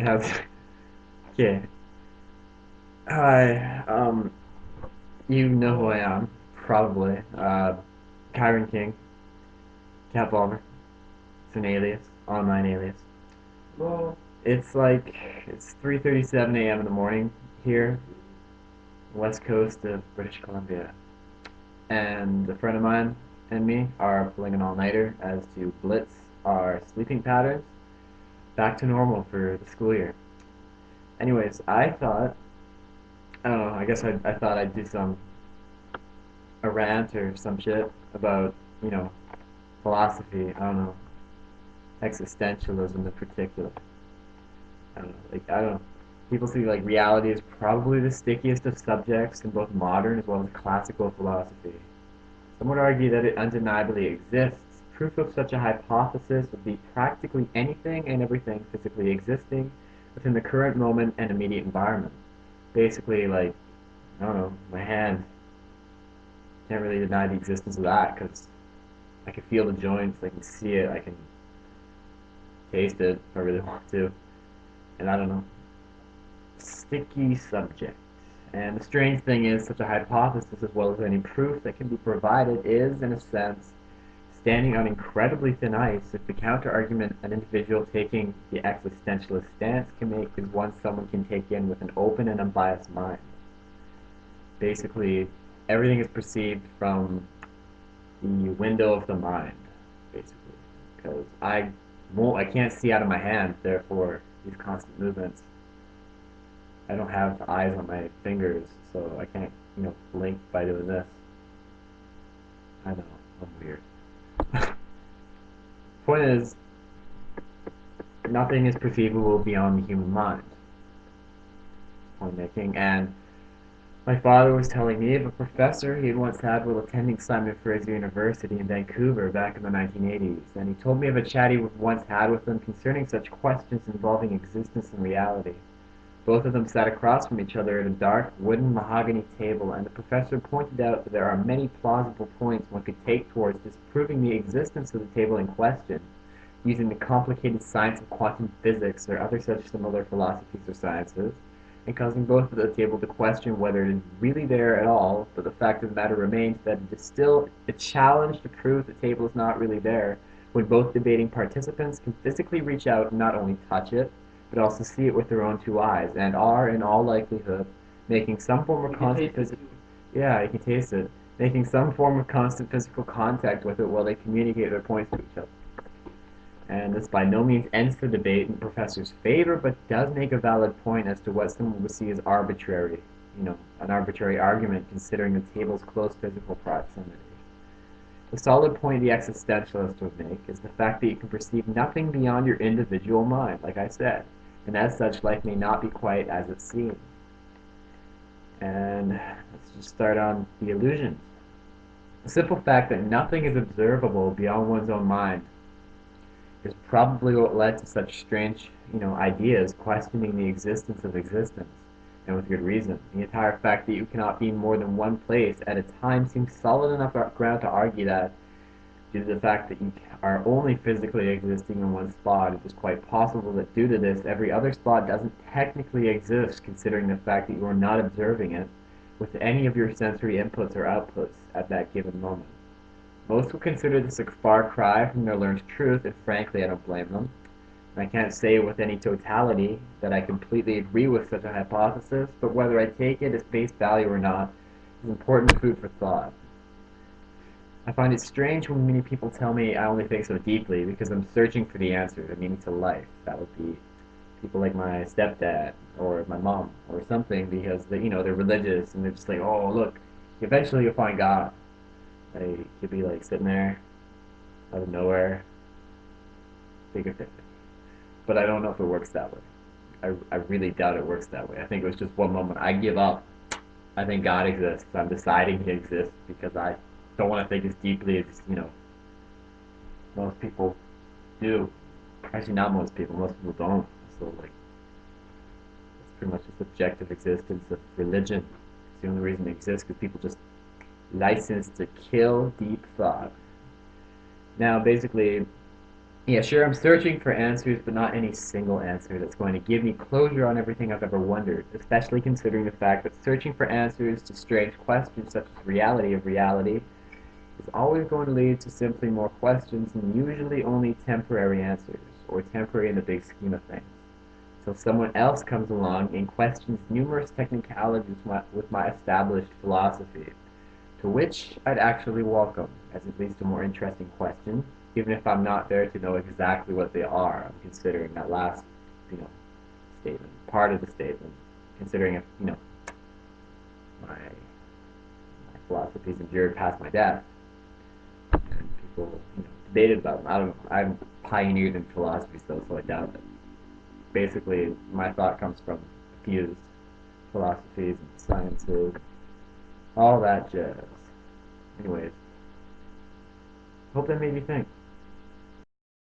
How's okay? Hi. You know who I am, probably. Kyron King, katvolver. It's an alias, online alias. Well, it's like it's 3:37 a.m. in the morning here, west coast of British Columbia, and a friend of mine and me are pulling an all-nighter as to blitz our sleeping patterns back to normal for the school year. Anyways, I don't know. I guess I thought I'd do a rant or some shit about, you know, philosophy. I don't know, existentialism in particular. I don't know. I don't know. People see like reality is probably the stickiest of subjects in both modern as well as classical philosophy. Some would argue that it undeniably exists. Proof of such a hypothesis would be practically anything and everything physically existing within the current moment and immediate environment. Basically, like, I don't know, my hand. Can't really deny the existence of that because I can feel the joints, I can see it, I can taste it if I really want to. And I don't know. Sticky subject. And the strange thing is, such a hypothesis, as well as any proof that can be provided, is, in a sense, standing on incredibly thin ice if the counter-argument an individual taking the existentialist stance can make is one someone can take in with an open and unbiased mind. Basically, everything is perceived from the window of the mind, basically, because I can't see out of my hand. Therefore, these constant movements. I don't have eyes on my fingers, so I can't, blink by doing this. I know, I'm weird. Point is, nothing is perceivable beyond the human mind. Point making, and my father was telling me of a professor he had once had while attending Simon Fraser University in Vancouver back in the 1980s, and he told me of a chat he once had with him concerning such questions involving existence and reality. Both of them sat across from each other at a dark, wooden mahogany table, and the professor pointed out that there are many plausible points one could take towards disproving the existence of the table in question, using the complicated science of quantum physics or other such similar philosophies or sciences, and causing both of the table to question whether it is really there at all, but the fact of the matter remains that it is still a challenge to prove the table is not really there, when both debating participants can physically reach out and not only touch it, but also see it with their own two eyes, and are, in all likelihood, making some form of constant physical, yeah, you can taste it, making some form of constant physical contact with it while they communicate their points to each other. And this by no means ends the debate in the professor's favor, but does make a valid point as to what someone would see as arbitrary, an arbitrary argument considering the table's close physical proximity. The solid point the existentialist would make is the fact that you can perceive nothing beyond your individual mind, like I said, and as such, life may not be quite as it seems. And let's just start on the illusions. The simple fact that nothing is observable beyond one's own mind is probably what led to such strange, ideas questioning the existence of existence, and with good reason. The entire fact that you cannot be in more than one place at a time seems solid enough ground to argue that, due to the fact that you are only physically existing in one spot, it is quite possible that due to this, every other spot doesn't technically exist, considering the fact that you are not observing it with any of your sensory inputs or outputs at that given moment. Most would consider this a far cry from their learned truth, and frankly I don't blame them. I can't say with any totality that I completely agree with such a hypothesis, but whether I take it as face value or not is important food for thought. I find it strange when many people tell me I only think so deeply because I'm searching for the answer, the meaning to life. That would be people like my stepdad or my mom or something because they're religious and they're just like, oh look, eventually you'll find God. Like, you'll be like sitting there out of nowhere, big epiphany. But I don't know if it works that way. I really doubt it works that way. I think it was just one moment. I give up. I think God exists. I'm deciding He exists because I don't want to think as deeply as most people do. Actually, not most people. Most people don't. So like, it's pretty much a subjective existence of religion. It's the only reason it exists because people just license to kill deep thought. Now, basically, Yeah, sure, I'm searching for answers, but not any single answer that's going to give me closure on everything I've ever wondered, especially considering the fact that searching for answers to strange questions such as reality of reality is always going to lead to simply more questions and usually only temporary answers, or temporary in the big scheme of things. So someone else comes along and questions numerous technicalities with my established philosophy, to which I'd actually welcome, as it leads to more interesting questions, even if I'm not there to know exactly what they are. I'm considering that last, you know, statement, part of the statement, considering if, my philosophies endured past my death, and people, debated about them. I don't know. I'm pioneered in philosophy still, so I doubt it. Basically, my thought comes from fused philosophies and sciences, all that jazz. Anyways, hope that made you think.